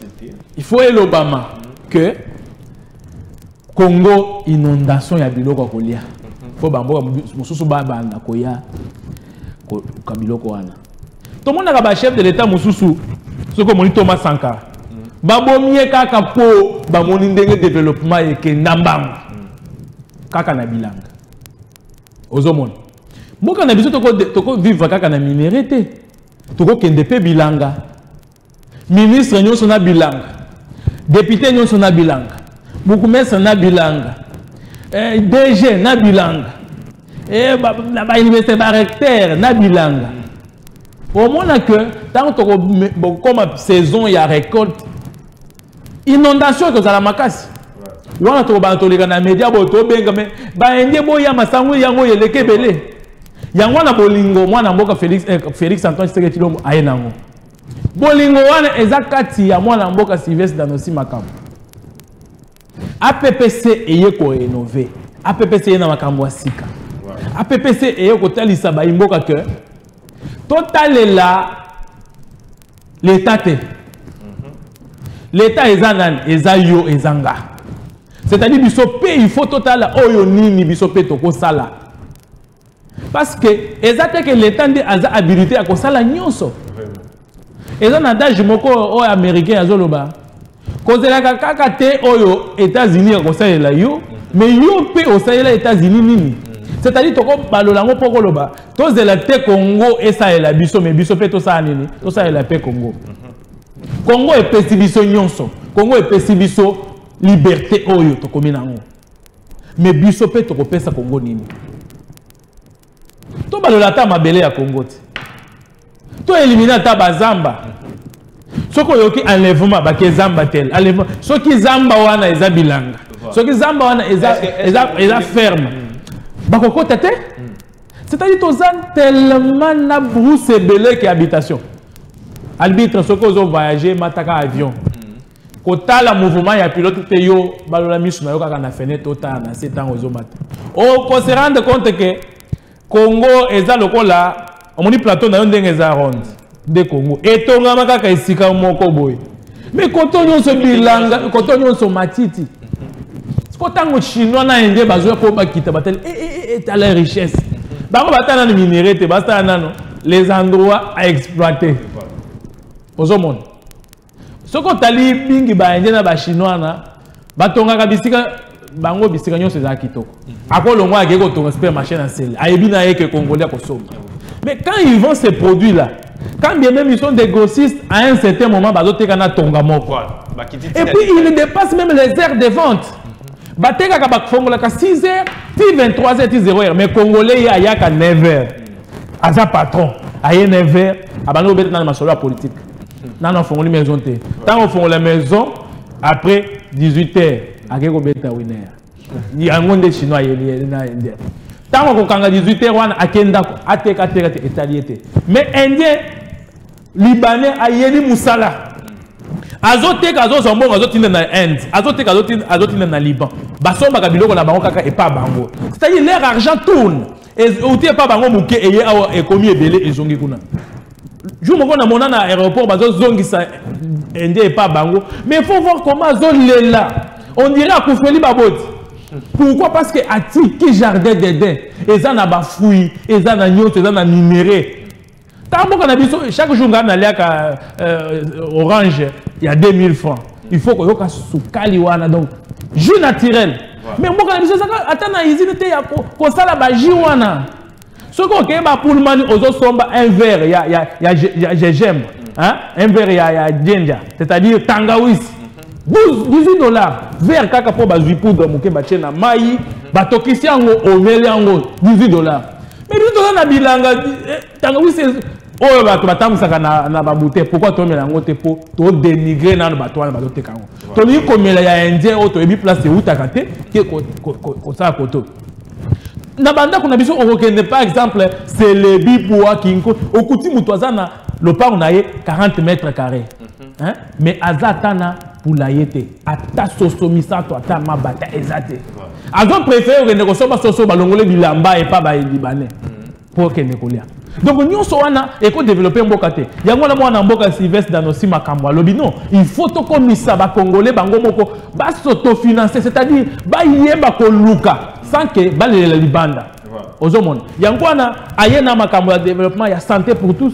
Speaker 2: Il faut elobama que Congo inondation ya biloko kolia. Faut bamboka mususu ba banda koya ko biloko wana. Tout le monde a un chef de l'État mususu ce que moni Thomas Sankara. Babomie kaka po ba moni ndenge développement et que ndambam. Kaka na bilanga. Ozomon. Mboka na biso toko vivre kaka na minéralité. Toko kende pe bilanga. Ministre nyonso na bilanga. Député nyonso na bilanga. Bourgmestre na bilanga. DG na bilanga. Et ba université ba recteur na bilanga. Au moins que tant que comme saison il y a récolte inondation que ça la makasi. Wana to ba to leka na media bo to benga me ba ende boya masangu yango yeleke belé. Yango na bolingo mwana mboka Félix Antoine Tshisekedi Tshilombo ayenango. Bolingo wana ezakati ya mwana mboka Sylvestre Danosi Makambo. APPC eye ko rénover. APPC eye na makambo asika. APPC eye ko talisa ba imboka que total là l'état te. L'état ezanani eza yo ezanga. C'est-à-dire bisopé il faut total oyo nini bisopé to ko sala. Parce que exactement que l'état a habilité à kosala nyonso. Et ça n'adage moko o américain azoloba. Kozela kaka te oyo États-Unis kosala la yo, mais yo pe osala les États-Unis nini. C'est-à-dire to ko balolango poko loba. To zela te Congo et ça la biso mais biso pe to ça nini. To ça la paix Congo. Congo est pesi biso nyonso. Congo est pesi biso liberté oyo to kominango. Mais biso pe to ko pesa Congo nini. To balola ta mabele ya Congo te. To éliminer ta bazamba. Soko yoki enlèvement ba ke zamba tel. Enlèvement. Soki zamba wana eza bilanga. Soki zamba wana eza ferme. Ba koko tete. C'est-à-dire to zan tellement na brousse belé que habitation. Arbitre soko zo voyager mataka avion. Kota la mouvement ya pilote te yo balola misu na yo kaka na fenêtre ota na 7 ans ozo mata. O ko se rendre compte que Congo eza lokola omoni plateau na yo ndenge eza ronde de Congo etongama kaka esika moko boy mais koto nyonso bilanga koto nyonso matiti kotango chinois na indien bazwa po bakita batel et la richesse bango batana na minerai te basta nano les endroits à exploiter ozo monde soko tali bingi ba indien na ba chinois na batonga bisika bango bisika nyonso eza kitoko akolongwa akeko tonga supermarché na sel ayebi na ye que congolais kosomba. Mais quand ils vendent ces produits là, quand bien même ils sont des grossistes à un certain moment bazoteka na tonga moko et puis ils dépassent même les heures de vente. Bateka ka bakfongola ka 6h puis 23h puis 0h mais congolais ya yaka 9h aza patron aye 9h abano bet na masolo politique nana fongoli maison te tant on fongola maison après 18h akeko beta winner ni angonde chinois yeli na indien tant ko kanga 18h wana akenda ko ateka etaliete mais indien libanais ayeli musala azoteka azosombo azotinda na Inde azoteka azotinda na Liban basomba ka biloko na bango kaka epa bango c'est-à-dire leur argent tourne et outé pas bango muke eye awa ekomi ebele ezongi kuna jour moko na mona na aéroport bazozongisa indien epa bango mais il faut voir comment azolela on dirait akufeli baboti. Pourquoi? Parce que ati qui jardin d'Éden eza na ba fruits eza na nyonso eza na minerai. Tambo kana biso chaque jour ngana liaka orange il y a 2000 francs. Il faut que yoka sukali wana donc jus naturel. Mais mboka na biso saka atana izine te ya ko sala ba jus wana. Soko ke ba pour mani ozo somba un verre ya gingembre, hein? Un verre ya ginger, c'est-à-dire tangawizi. 18 $. Vers kaka po bazui poudre moke bache na mai batokisi yango omeli yango 18 $. Mais 18 $ na bilanga tangawizi oyo bato batamsaka na babute pourquoi to mela yango te po to dénigrer na bato wana bato teka yango to ni komela ya indien o to ebi place utaka te ke ko sa koto na banda kuna biso okokende par exemple c'est le bipoa kinko okuti mutu azana lopango na ye 40 mètres carrés hein mais azatana pour la yete ata sosomisa to ata mabata ezate azo préfère que ne kosoma soso balongole bilamba et pas ba libanais pour que ne kolia donc nyonso wana eko développer mboka te yango na mwana mboka Sylvestre Danosi Makambo lobi non il faut to komisa ba congolais bango moko ba s'autofinancer c'est-à-dire ba yeba ko luka sans que balela libanda ozomona yango wana ayena makambo ya développement ya santé pour tous.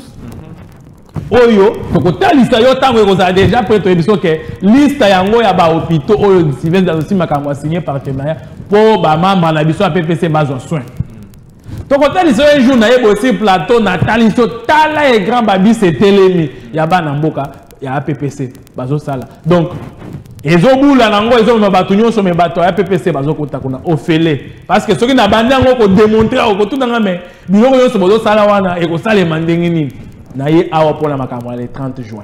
Speaker 2: Oyo tokotalisa yo tango ekozala déjà prêt to ebiso ke liste yango ya ba hôpitaux oyo Sylvestre Danosi Makambo signé partenariat pour ba membre na biso APPC bazo soin. Tokotalisa un jour na yebo aussi plateau na taliso tala et grand babi c'est telemi ya bana mboka ya APPC bazo sala. Donc ezobula nango ezoma bato nyonso me bato ya PPC bazokota kuna ofele parce que soki na bande yango ko démontrer ko tutanga me biloko nyonso bozo sala wana e ko sala mandenge nini na ye awa pona makambo le 30 juin.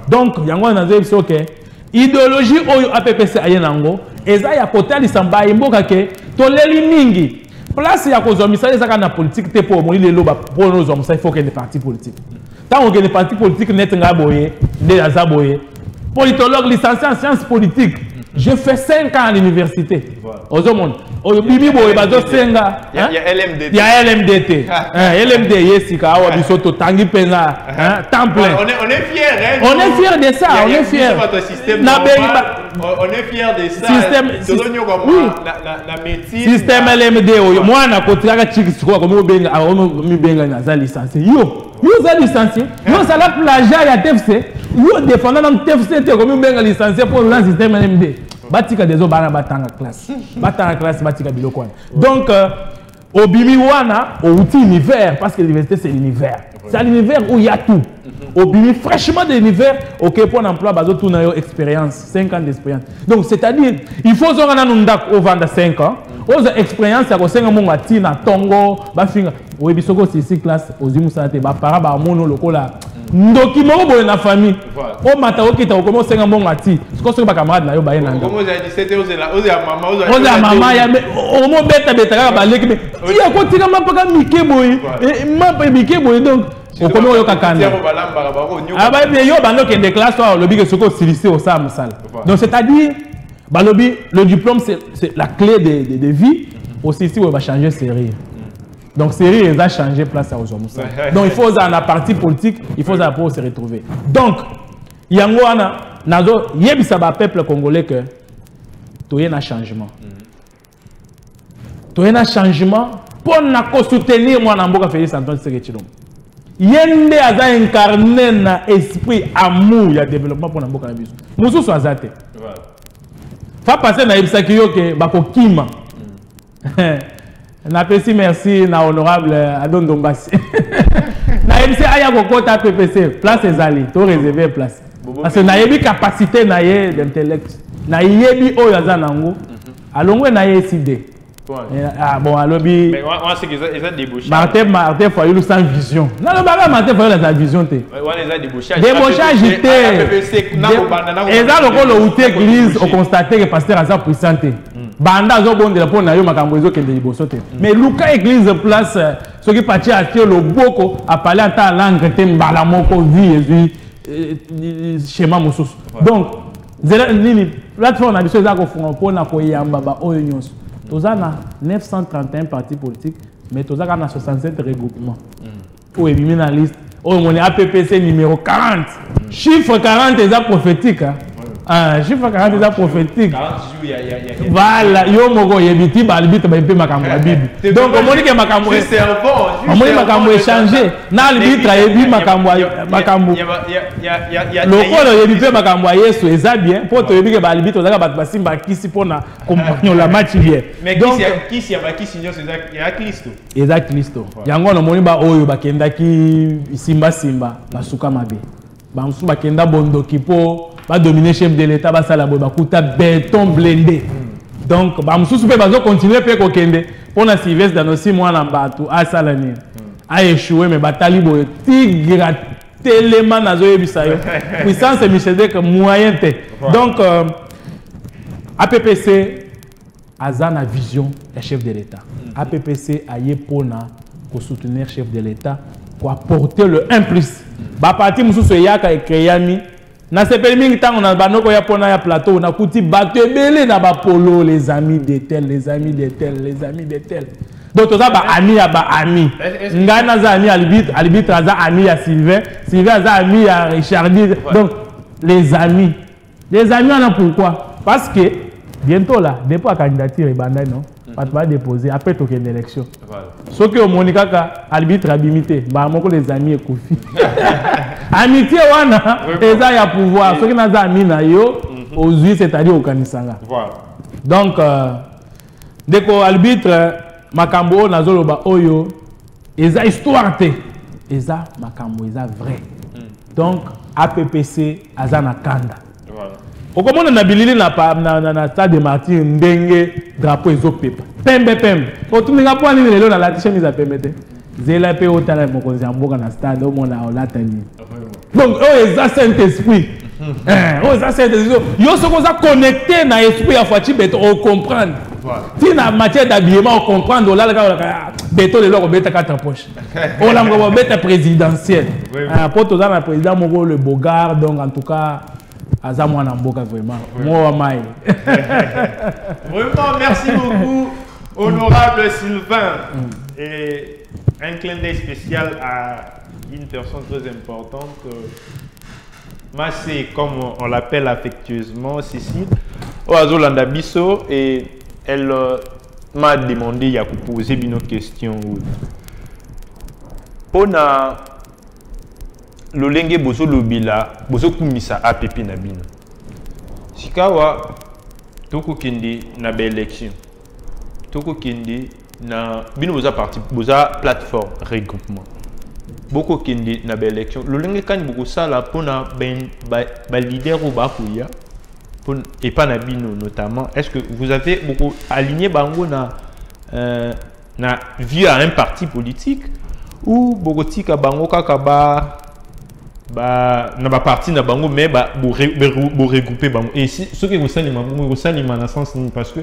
Speaker 2: Donc yango na zebiso ke idéologie oyo APPC aye nango eza ya kotalisa mbai mboka ke toleli mingi place ya kozomisa ezaka na politique te po moni lelo ba po no zomisa il faut que des partis politiques tant que des partis politiques net nga boye de azaboye politologue licencié en sciences politiques. J'ai fait 5 ans à l'université. Aux hommes, il y a LMDT. Il y a LMDT. LMDT, Yesika, Wabisoto, Tangi Pena, temps plein.
Speaker 1: On est fiers.
Speaker 2: On est fiers de ça. On est fiers.
Speaker 1: On est fiers de ça.
Speaker 2: Système LMD. Moi, on a côté Chikisiko, comme on benga naza licencié. Yo za licencié. Yo ça la plagiat ya TFC. Yo défendant dans TFC comme on benga licencié pour le système LMD. Batika des obana batanga classe. Batanga classe batika biloko. Donc obimi wana outil univers parce que l'université c'est l'univers. C'est l'univers où il y a tout. Obimi fraîchement de l'univers OK pour un emploi bazo tout na yo expérience, 5 ans d'expérience. Donc c'est-à-dire il faut zona ndak au vendre 5 ans. Aux expériences ya ko senga monga tina tongo ba finga oyebisoko si classe ozimu sate ba para ba mono lokola ndoki moko boye na famille o mata okita ko mo senga monga ti siko ba camarade na yo ba yena
Speaker 1: comme za 17 oza
Speaker 2: mama ya o mo beta ka ba leki me ti ya ko tika mapaka mike boye mapa mike boye donc o komo yo kakana aba be yo bando ke de classe o lobi ke soko silisi o sa musala. Donc c'est-à-dire Balobi, le diplôme, c'est la clé de vie. Aussi, si on va changer série. Donc, série, ils ont changé place à Ozomoussa. Donc, il faut dans la partie politique, il faut pour se retrouver. Donc, Yangoana, Nazo, Yebisaba peuple congolais que tu as un changement. Tu as un changement pour soutenir moi dans Mboka Félix Antoine Tshisekedi. Yende a incarné un esprit amour, il y a développement pour Mboka Félix. Nous sommes azate. Fa passer na ibisaki yo ke bakokima. Na pesi merci na honorable Adon Dombasi. Na ibisi aya kokota PPC place ezali to réserver place. Parce que na yebi capacité na ye d'intellect. Na yebi oyo aza nango. Alongwe na ye sidé. Ah bon alobi.
Speaker 1: Mais moi c'est que ils ont débauché.
Speaker 2: Martin Fayulu sans vision. Non le baga Martin Fayulu la vision té.
Speaker 1: Ouais ils ont débauché.
Speaker 2: Débauchage té. Eza lokolo outé église au constater que pasteur a sa puissante. Banda zo bonde la pona yo makambo ezo kende liboso té. Mais luka église place ce qui parti à tier le boko a parlé en ta langue té mbala moko vie schéma mosusu. Donc nini plateforme na biso za ko fona pona ko yamba ba oyo nyonso. Nous avons 931 partis politiques, mais nous avons 67 regroupements. Pour éliminer la liste, on est APPC numéro 40. Chiffre 40 est prophétique. Chiffre 40 est prophétique. Voilà, yo moko yebiti balibite ba mpe makambo ya Bible. Donc on dit que makambo est servant. On dit makambo est changé. Na albitre yebi makambo lokolo yebi pe makambo ya Yesu eza bien pour to yebi ke balibite ozaka bat basimba kisi pona compagnon la match bien.
Speaker 1: Mais kisi ya bakisi nyonso eza Kristo.
Speaker 2: Eza Kristo. Yango no moni ba oyo bakendaki simba basuka mabe. Ba musu bakenda bondoki po ba dominer chef de l'état ba sala boy ba kuta béton blindé. Donc ba musu pe bazo continuer pe ko kende pona Sylvestre dans 6 mois na batu a sala ni. A échoué mais batali boy tigre tellement nazo yebisa yo. Puissance Michel Dek moyen té. Donc APPC azana vision du chef de l'état. APPC aye pona pour soutenir chef de l'état pour apporter le 1+. Ba parti mususu yaka ekeyami na sepeli mingi tango na banoko ya pona ya plateau na kuti bato ebele na ba polo les amis de tel les amis de tel les amis de tel. Donc toza ba ami ya ba ami ngana za ami arbitre za ami ya Sylvain za ami ya Richardi. Donc les amis on a pourquoi parce que bientôt là dépôt à candidature et banda non pas va déposer après token d'élection. Ce que Monica arbitre abimité ba moko les amis et Kofi. Amitié wana eza ya pouvoir ce qui na za ami na yo aujourd'hui c'est-à-dire au kanisanga. Voilà. Donc deko arbitre makambo na zoloba oyo eza histoire te eza makambo eza vrai. Donc APPC azana kanda. Voilà. Au comment on a bilili na stade de Martyrs ndenge drapeau ezopepa. Pembe. Quand tu n'as pas ni lelo na la chemise à pemete. Zela pe otala mokonzi amboka na stade au mona olatani. Donc oh ça Saint-Esprit. Oh ça Saint-Esprit. Yo so koza connecté na esprit ya Fachi Beto on comprendre. Si na matière d'habillement on comprendre là Beto le loko beta 4 poches. On la ngo beta présidentielle. Pour tous na président moko le Bogard donc en tout cas Azamou Namboka vraiment. Moi, Vraiment,
Speaker 1: merci beaucoup, honorable Sylvain. Et un clin d'œil spécial à une personne très importante. Moi, c'est comme on l'appelle affectueusement Cécile. Oazolanda Bisso. Et elle m'a demandé, il y a posé une question. Pour lolenge bozo lobila bozo kumisa APP na bino sikawa toko kende na ba élection toko kende na bino boza parti boza plateforme regroupement boko kende na ba élection lolenge kani boko sala pona ba leader ou ba kuya et pas na bino notamment est-ce que vous avez beaucoup aligné bango na vue à un parti politique ou beaucoup tika bango kaka na ba parti na bango mais bo regrouper bango et si ce que vous savez dans sens parce que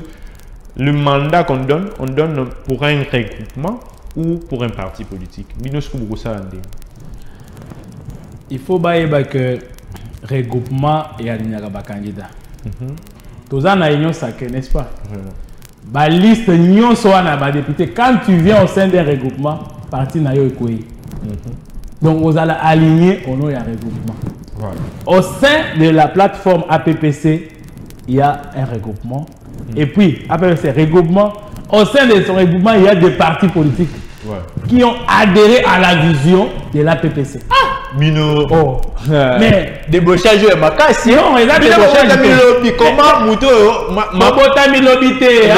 Speaker 1: le mandat qu'on donne on donne pour un regroupement ou pour un parti politique bino ce que vous savez
Speaker 2: il faut que regroupement et aligner ba candidat tous en union sacrée n'est-ce pas ba liste union soit na ba député quand tu viens au sein d'un regroupement parti na yo ekoyi. Donc, vous allez aligner au nom de regroupement. Voilà. Au sein de la plateforme APPC, il y a un regroupement. Et puis, APPC, regroupement. Au sein de ce regroupement, il y a des partis politiques qui ont adhéré à la vision de l'APPC. Ah!
Speaker 1: Mino.
Speaker 2: Oh.
Speaker 1: Mais, débauchage de Makassi.
Speaker 2: Non, il y a débauchage de
Speaker 1: comment Mouto.
Speaker 2: Mabota Milobité.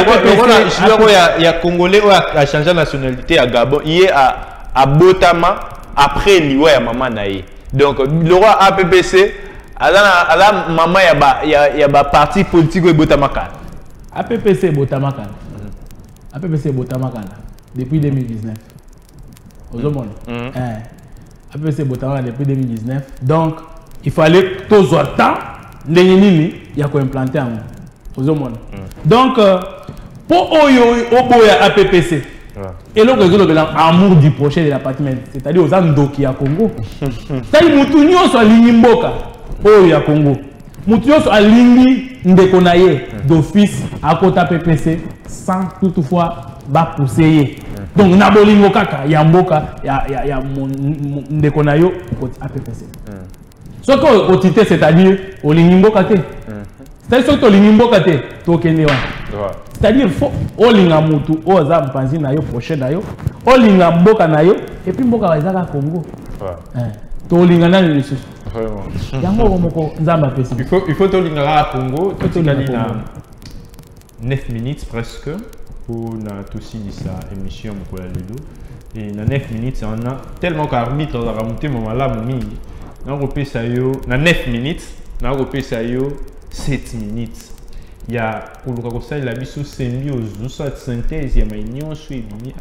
Speaker 1: Il y a Congolais qui a changé de nationalité à Gabon. Il est à Botama. Après l'Iwa maman naïe. Donc le roi APPC, ala maman y a parti politique au Botamakana.
Speaker 2: APPC Botamakana. APPC Botamakana depuis 2019. Aux hommes. APPC Botamakana depuis 2019. Donc il fallait tout le temps il y a quoi implanter en aux hommes. Donc pour Oboya APPC. Et donc, ils ont amour du projet de la partie, c'est-à-dire aux Andoki à Congo. C'est-à-dire que nous sommes à Mboka, au Congo. Nous sommes à Lingui Ndekonaye d'office à côté PPC sans toutefois pousser. Donc, nous avons Lingokaka, Yamboka, Ndekonaye à PPC. Ce qu'on a c'est-à-dire au Lingimboka. C'est-à-dire que Lingimboka, c'est-à-dire qu'il faut olinga mutu oza mpanzi na yo prochain na yo olinga mboka na yo et puis mboka ezaka Congo to olinga na le lisusu
Speaker 1: vraiment
Speaker 2: yango moko nzamba pesi
Speaker 1: il faut olinga la Congo to na 9 minutes presque pour na aussi sa émission mokola lelo et na 9 minutes on a tellement qu'arbitre la ramonter momala mingi na repesa yo na 9 minutes na repesa yo 7 minutes. Il y a la symbiose, la synthèse, il y a une union suivie.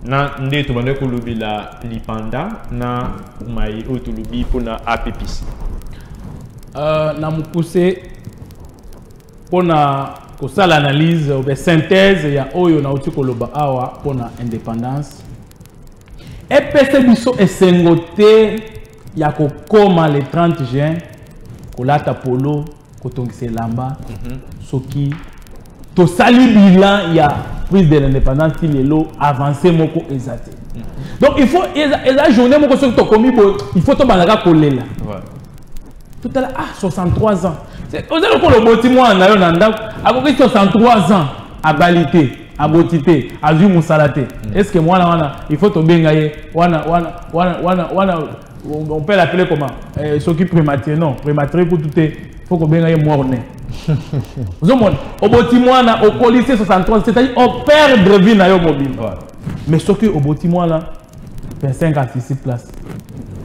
Speaker 1: Na ndeto bande ko lobi la lipanda na mai otolobi pour na APPC.
Speaker 2: Na mukuse pour na ko sala analyse ou synthèse ya oyo na uti ko loba awa pour na indépendance. EPC biso esengote ya ko koma le 30 juin ko lata polo Kotongise Lamba, Soki, to sali bilan, il y a prise de l'indépendance, il est là, avancé, moko exaté. Donc il faut, la journée, moko sur to komi, il faut to balaga coller là. Tout à l'heure, 63 ans. Vous avez le bâtiment en ayon nanda, à peu près 63 ans, à balité, à botité, à zu moussalate. Est-ce que moi, il faut to bengaye, on peut l'appeler comment? Soki prématuré, non, prématuré pour tout est. Il faut que vous ayez morné. Vous avez au bâtiment, au colisée 63, c'est-à-dire au perdre vie dans mobile. Mais ce qui au bâtiment, 25 à 6 places,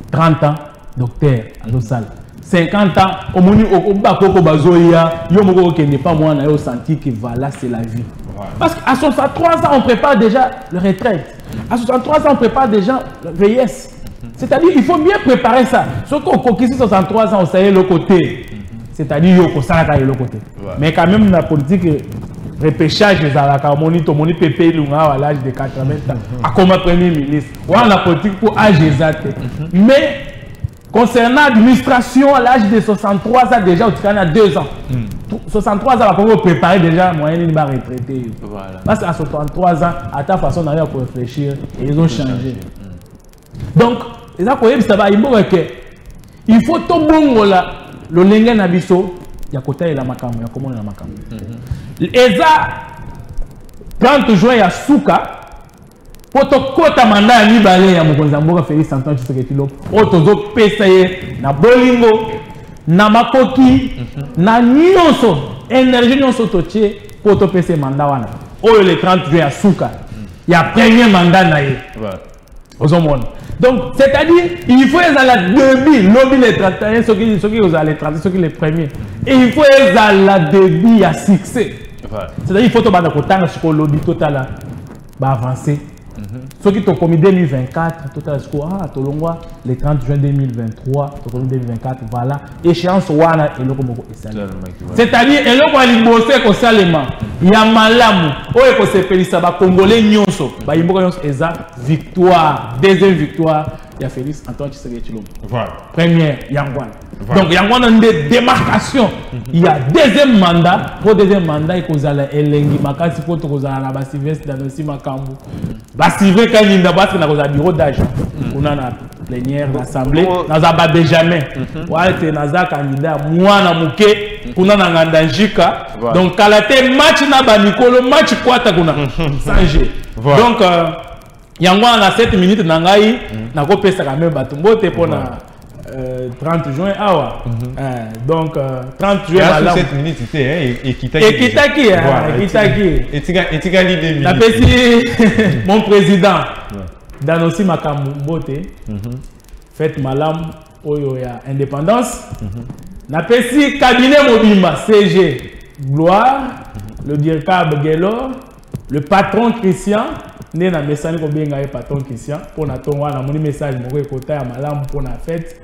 Speaker 2: 30 ans, docteur, à l'hôpital. 50 ans, au moni au bakoko bazoya, yo moko qui n'est pas moi na yo senti que voilà c'est la vie. Parce qu'à 63 ans on prépare déjà la retraite. À 63 ans on prépare déjà la vieillesse. C'est-à-dire il faut bien préparer ça. Sauf qu'on conquise 63 ans on sait le côté. C'est-à-dire yo ko ça ka le côté. Mais quand même la politique repêchage les alaka moni to moni pépé lunga à l'âge de 80 ans à comme premier ministre. Ou la politique pour âge exact. Mais concernant l'administration, à l'âge de 63 ans, déjà, tu as 2 ans. 63 ans, on va préparer déjà moyen de retraiter. Voilà. Parce qu'à 63 ans, à ta façon d'aller pour réfléchir, et ils ont changé. Donc, il faut tout bon le lengue nabiso, il y a côté la makamu, il y a comment la makamu. Et ça, 30 juin, il y a Souka. Poto kota manda ni balé ya mokonzi mboka Félix Antoine Tshisekedi Tshilombo otozo pesa ye na bolingo na makoki na nyonso énergie nyonso totie poto pesa mandat wana oyo le 30 juin ya suka ya premier mandat na ye ozomona. Donc c'est-à-dire il faut être à la début lobby les 31 ceux qui vous allez 30 ceux qui les premiers et il faut être à la début à succès. C'est-à-dire il faut to bana kotanga sur lobby total ba avancer. Ce qui est commis 2024, total score, le 30 juin 2023, 2024, voilà, échéance wana et le komoko esali. C'est-à-dire, et le quoi libosé ko salema, ya malamu, oye ko sepelisa ba congolais nyonso, ba yimboka nyonso eza victoire, deuxième victoire, ya Félix Antoine Tshisekedi Tshilombo. Voilà. Première Yangwana. Voilà. Donc Yangwana une démarcation. Il y a deuxième mandat, pour deuxième mandat il faut aller elengi makasi pour to kozala na ba Sylvestre dans aussi makambu. Ba Sylvestre kaninda basi na kozala bureau d'agent. On a la plénière l'assemblée, na za ba Benjamin. Wala te na za candidat mwana muke kuna na ngandanjika. Donc kalate match na ba Nikolo match kwata kuna changer. Donc Yangwana na 7 minutes na ngai na ko pesa quand même batumbote pour na 30 juin awa. Donc 30 juin
Speaker 1: à 7 minutes c'était et kitaki
Speaker 2: et
Speaker 1: tikali 2 minutes.
Speaker 2: La pesi mon président dans aussi makambote fête malam oyo ya indépendance. Na pesi cabinet mobimba CG Gloire, le directeur Begelo, le patron Christian. Né na message ko benga e patron Christian pour na tonga na moni message moko ekota ya malamu pour na fête.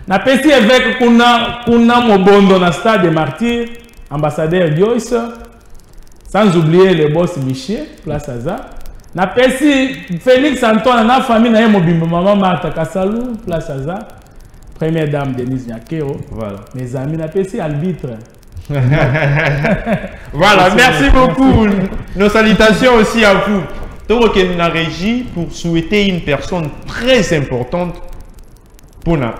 Speaker 2: Na pesi évêque kuna mobondo na stade des martyrs, ambassadeur Joyce, sans oublier le boss Michel, place Aza. Na pesi Félix Antoine na famille na mobimba maman Martha Kasalou, place Aza. Première dame Denise Nyakero. Voilà. Mes amis na pesi arbitre.
Speaker 1: Voilà, merci beaucoup. Nos salutations aussi à vous. Donc, on a régi pour souhaiter une personne très importante pour un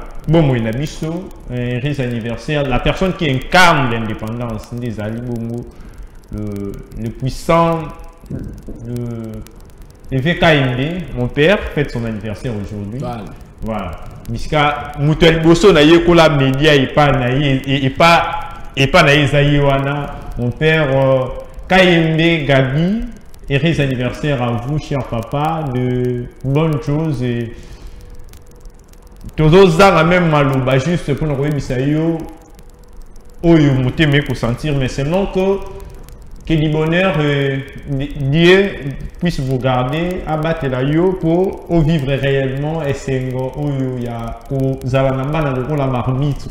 Speaker 1: anniversaire, la personne qui incarne l'indépendance des Ali Bongo, le puissant, le VKMD, mon père fête son anniversaire aujourd'hui. Voilà. Miska Moutel Bosso na yekola média et pas na Ezaïwana, mon père KMD Gabi. Heureux anniversaire à vous, cher papa, de bonnes choses et tous ça même malouba juste pour nous remettre oyo moteme pour sentir mais seulement que du bonheur Dieu puisse vous garder abattre la yo pour vivre réellement et c'est oyo ya ko zalanamba na la marmite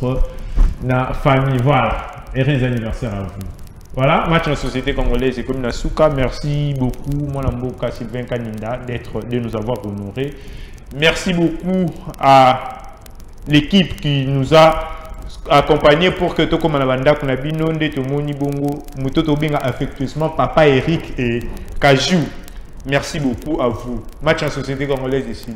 Speaker 1: na famille. Voilà, heureux anniversaire à vous. Voilà, match de la société congolaise et comme Nasuka, merci beaucoup, mon amboka Sylvain Kaninda, de nous avoir honorés. Merci beaucoup à l'équipe qui nous a accompagnés pour que tout comme Anabanda Kunabino, Ndetomoni Bongo, Mutoto Binga affectueusement, Papa Eric et Kajou. Merci beaucoup à vous. Match en société congolaise ici.